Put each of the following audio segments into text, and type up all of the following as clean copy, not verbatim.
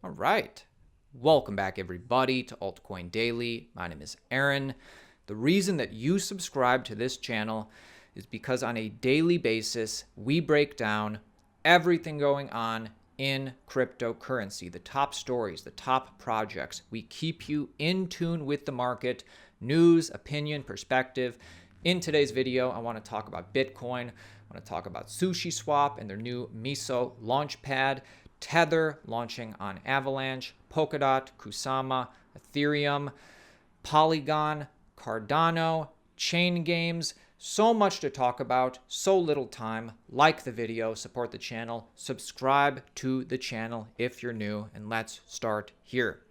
All right. Welcome back, everybody, to Altcoin Daily. My name is Aaron. The reason that you subscribe to this channel is because on a daily basis, we break down everything going on in cryptocurrency, the top stories, the top projects. We keep you in tune with the market, news, opinion, perspective. In today's video, I want to talk about Bitcoin. I want to talk about SushiSwap and their new MISO launchpad, Tether launching on Avalanche, Polkadot, Kusama, Ethereum, Polygon, Cardano, chain games. So much to talk about, so little time. Like the video, support the channel, subscribe to the channel if you're new, and let's start here.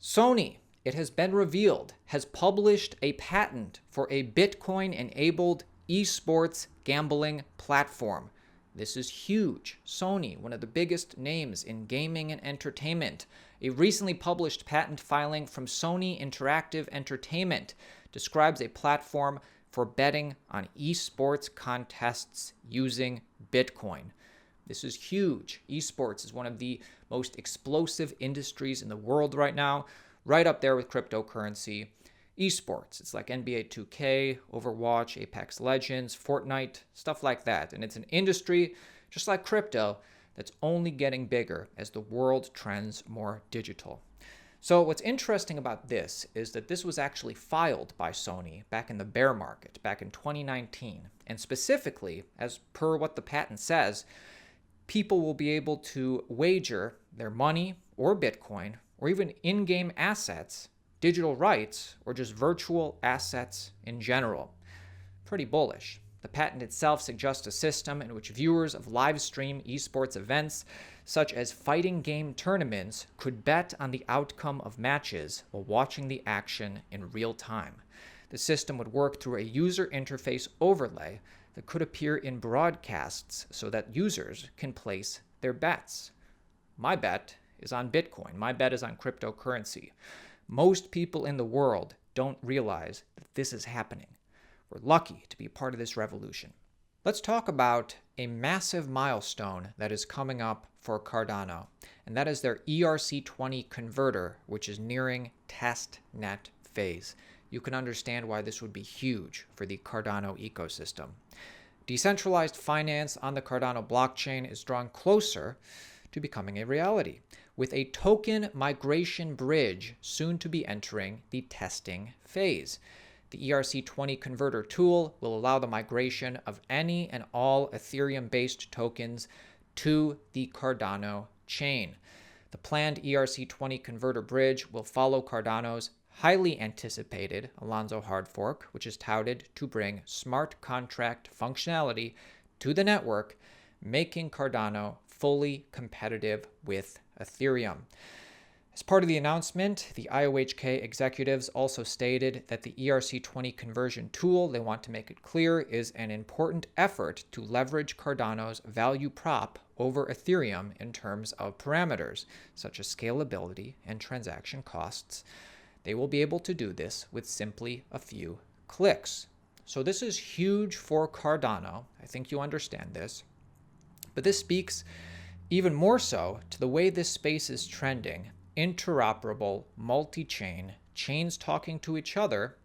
Sony, it has been revealed, has published a patent for a Bitcoin-enabled eSports gambling platform. This is huge. Sony, one of the biggest names in gaming and entertainment. A recently published patent filing from Sony Interactive Entertainment describes a platform for betting on esports contests using Bitcoin. This is huge. Esports is one of the most explosive industries in the world right now, right up there with cryptocurrency. Esports, it's like NBA 2K, Overwatch, Apex Legends, Fortnite, stuff like that. And it's an industry, just like crypto, that's only getting bigger as the world trends more digital. So what's interesting about this is that this was actually filed by Sony back in the bear market, back in 2019. And specifically, as per what the patent says, people will be able to wager their money or Bitcoin or even in-game assets, digital rights, or just virtual assets in general. Pretty bullish. The patent itself suggests a system in which viewers of live stream esports events, such as fighting game tournaments, could bet on the outcome of matches while watching the action in real time. The system would work through a user interface overlay that could appear in broadcasts so that users can place their bets. My bet is on Bitcoin. My bet is on cryptocurrency. Most people in the world don't realize that this is happening. We're lucky to be part of this revolution. Let's talk about a massive milestone that is coming up for Cardano, and that is their ERC-20 converter, which is nearing testnet phase. You can understand why this would be huge for the Cardano ecosystem. Decentralized finance on the Cardano blockchain is drawing closer to becoming a reality, with a token migration bridge soon to be entering the testing phase. The ERC-20 converter tool will allow the migration of any and all Ethereum-based tokens to the Cardano chain. The planned ERC-20 converter bridge will follow Cardano's highly anticipated Alonzo hard fork, which is touted to bring smart contract functionality to the network, making Cardano fully competitive with Ethereum. As part of the announcement, the IOHK executives also stated that the ERC-20 conversion tool, they want to make it clear, is an important effort to leverage Cardano's value prop over Ethereum in terms of parameters, such as scalability and transaction costs. They will be able to do this with simply a few clicks. So this is huge for Cardano. I think you understand this. But this speaks even more so to the way this space is trending. Interoperable, multi-chain, chains talking to each other,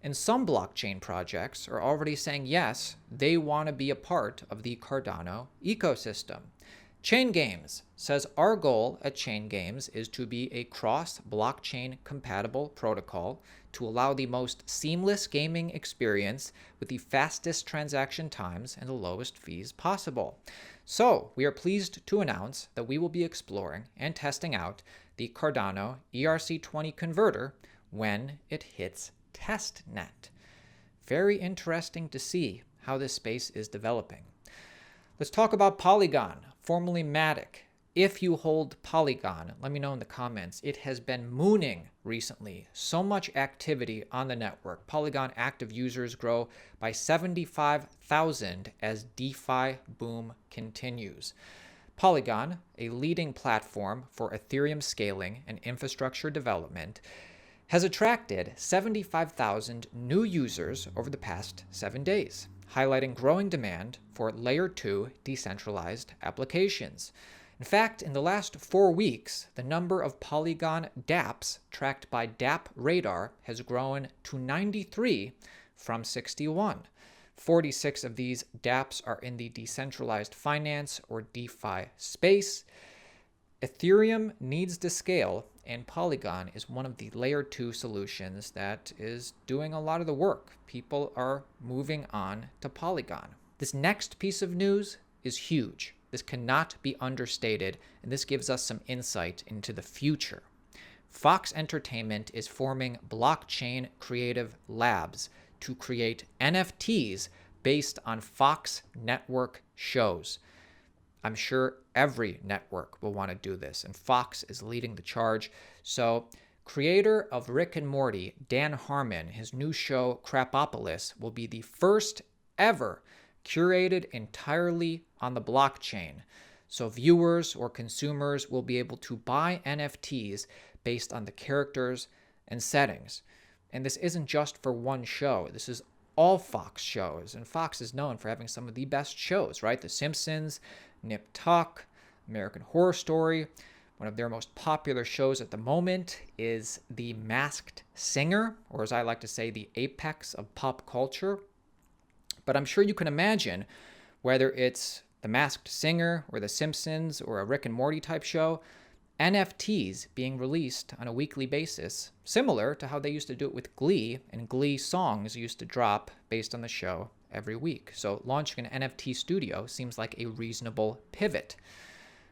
and some blockchain projects are already saying yes, they want to be a part of the Cardano ecosystem. Chain Games says our goal at Chain Games is to be a cross-blockchain compatible protocol to allow the most seamless gaming experience with the fastest transaction times and the lowest fees possible. So we are pleased to announce that we will be exploring and testing out the Cardano ERC-20 converter when it hits testnet. Very interesting to see how this space is developing. Let's talk about Polygon, formerly Matic. If you hold Polygon, let me know in the comments. It has been mooning recently. So much activity on the network. Polygon active users grow by 75,000 as DeFi boom continues. Polygon, a leading platform for Ethereum scaling and infrastructure development, has attracted 75,000 new users over the past 7 days, highlighting growing demand for Layer 2 decentralized applications. In fact, in the last 4 weeks, the number of Polygon dApps tracked by dApp Radar has grown to 93 from 61. 46 of these dApps are in the decentralized finance or DeFi space. Ethereum needs to scale, and Polygon is one of the layer 2 solutions that is doing a lot of the work. People are moving on to Polygon. This next piece of news is huge. This cannot be understated, and this gives us some insight into the future. Fox Entertainment is forming blockchain creative labs to create NFTs based on Fox network shows. I'm sure every network will want to do this, and Fox is leading the charge. So, creator of Rick and Morty, Dan Harmon, his new show Crapopolis will be the first ever curated entirely on the blockchain. So viewers or consumers will be able to buy NFTs based on the characters and settings. And this isn't just for one show. This is all Fox shows. And Fox is known for having some of the best shows, right? The Simpsons, Nip Tuck, American Horror Story. One of their most popular shows at the moment is The Masked Singer, or as I like to say, the apex of pop culture. But I'm sure you can imagine, whether it's The Masked Singer or The Simpsons or a Rick and Morty type show, NFTs being released on a weekly basis, similar to how they used to do it with Glee, and Glee songs used to drop based on the show every week. So launching an NFT Studio seems like a reasonable pivot.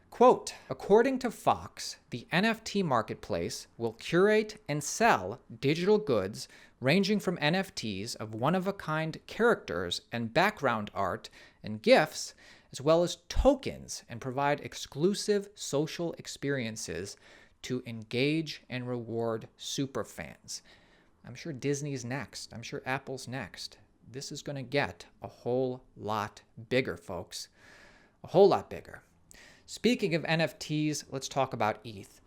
Quote, according to Fox, the NFT marketplace will curate and sell digital goods ranging from NFTs of one-of-a-kind characters and background art and GIFs, as well as tokens, and provide exclusive social experiences to engage and reward superfans. I'm sure Disney's next. I'm sure Apple's next. This is going to get a whole lot bigger, folks. A whole lot bigger. Speaking of NFTs, let's talk about ETH.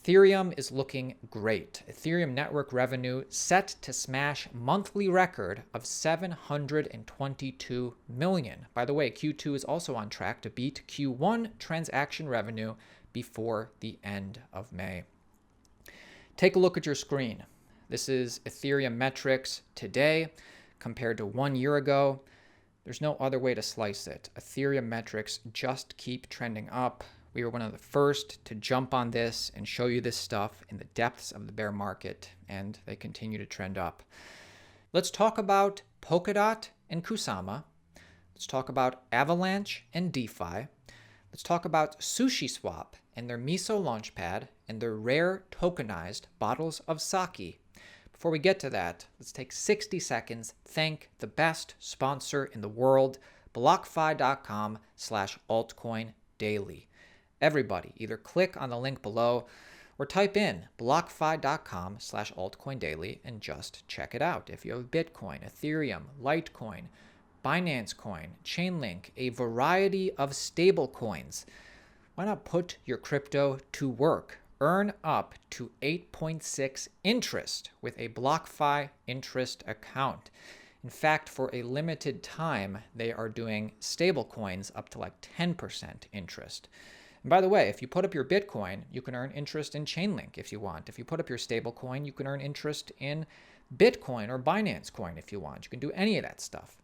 Ethereum is looking great. Ethereum network revenue set to smash monthly record of $722 million. By the way, Q2 is also on track to beat Q1 transaction revenue before the end of May. Take a look at your screen. This is Ethereum metrics today compared to 1 year ago. There's no other way to slice it. Ethereum metrics just keep trending up. We were one of the first to jump on this and show you this stuff in the depths of the bear market, and they continue to trend up. Let's talk about Polkadot and Kusama. Let's talk about Avalanche and DeFi. Let's talk about SushiSwap and their MISO launchpad and their rare tokenized bottles of sake. Before we get to that, let's take 60 seconds, thank the best sponsor in the world, BlockFi.com/Altcoin Daily. Everybody, either click on the link below or type in BlockFi.com/Altcoin Daily and just check it out. If you have Bitcoin, Ethereum, Litecoin, Binance Coin, Chainlink, a variety of stablecoins, why not put your crypto to work? Earn up to 8.6 interest with a BlockFi interest account. In fact, for a limited time, they are doing stablecoins up to like 10% interest. And by the way, if you put up your Bitcoin, you can earn interest in Chainlink if you want. If you put up your stablecoin, you can earn interest in Bitcoin or Binance Coin if you want. You can do any of that stuff.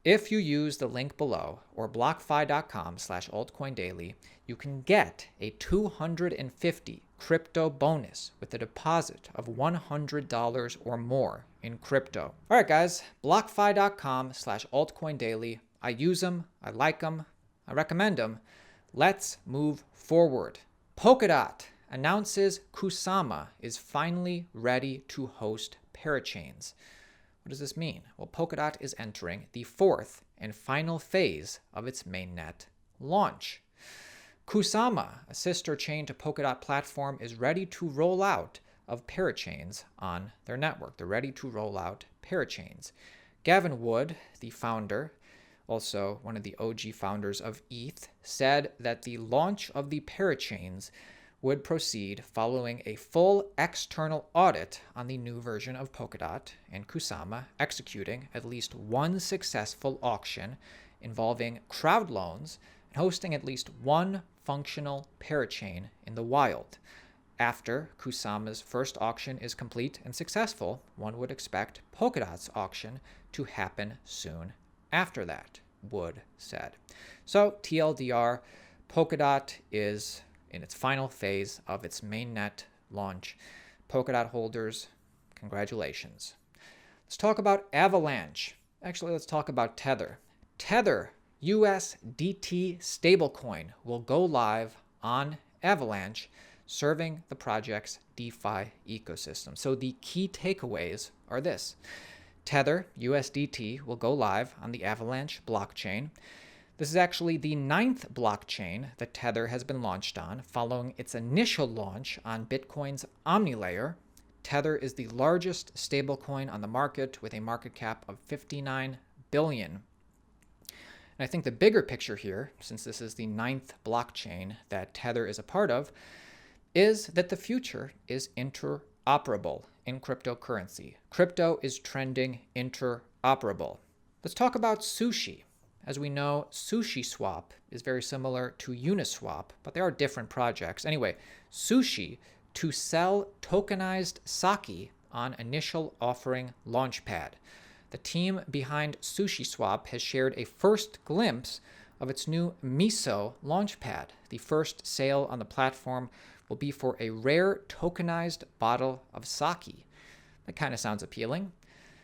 If you use the link below or BlockFi.com/Altcoin Daily, you can get a 250 crypto bonus with a deposit of $100 or more in crypto. All right, guys, BlockFi.com/Altcoin Daily. I use them. I like them. I recommend them. Let's move forward. Polkadot announces Kusama is finally ready to host parachains. What does this mean? Well, Polkadot is entering the fourth and final phase of its mainnet launch. Kusama, a sister chain to Polkadot platform, is ready to roll out of parachains on their network. They're ready to roll out parachains. Gavin Wood, the founder, also one of the OG founders of ETH, said that the launch of the parachains would proceed following a full external audit on the new version of Polkadot and Kusama executing at least one successful auction involving crowd loans and hosting at least one functional parachain in the wild. After Kusama's first auction is complete and successful, one would expect Polkadot's auction to happen soon after that, Wood said. So TLDR, Polkadot is in its final phase of its mainnet launch. Polkadot holders, congratulations. Let's talk about Avalanche. Actually, let's talk about Tether. Tether USDT stablecoin will go live on Avalanche, serving the project's DeFi ecosystem. So the key takeaways are this. Tether USDT will go live on the Avalanche blockchain. This is actually the 9th blockchain that Tether has been launched on, following its initial launch on Bitcoin's OmniLayer. Tether is the largest stablecoin on the market with a market cap of $59 billion. And I think the bigger picture here, since this is the 9th blockchain that Tether is a part of, is that the future is interoperable in cryptocurrency. Crypto is trending interoperable. Let's talk about Sushi. As we know, SushiSwap is very similar to Uniswap, but they are different projects. Anyway, Sushi to sell tokenized sake on initial offering launchpad. The team behind SushiSwap has shared a first glimpse of its new MISO launchpad. The first sale on the platform will be for a rare tokenized bottle of sake. That kind of sounds appealing.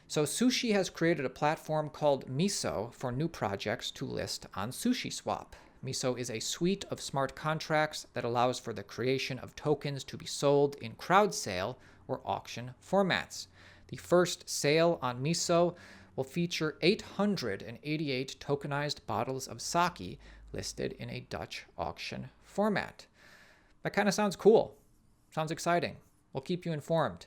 So Sushi has created a platform called MISO for new projects to list on SushiSwap. MISO is a suite of smart contracts that allows for the creation of tokens to be sold in crowd sale or auction formats. The first sale on MISO will feature 888 tokenized bottles of sake listed in a Dutch auction format. That kind of sounds cool. Sounds exciting. We'll keep you informed.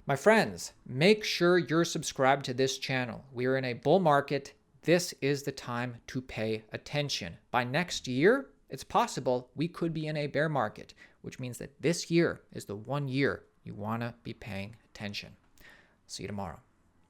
My friends, make sure you're subscribed to this channel. We are in a bull market. This is the time to pay attention. By next year, it's possible we could be in a bear market, which means that this year is the one year you want to be paying attention. See you tomorrow.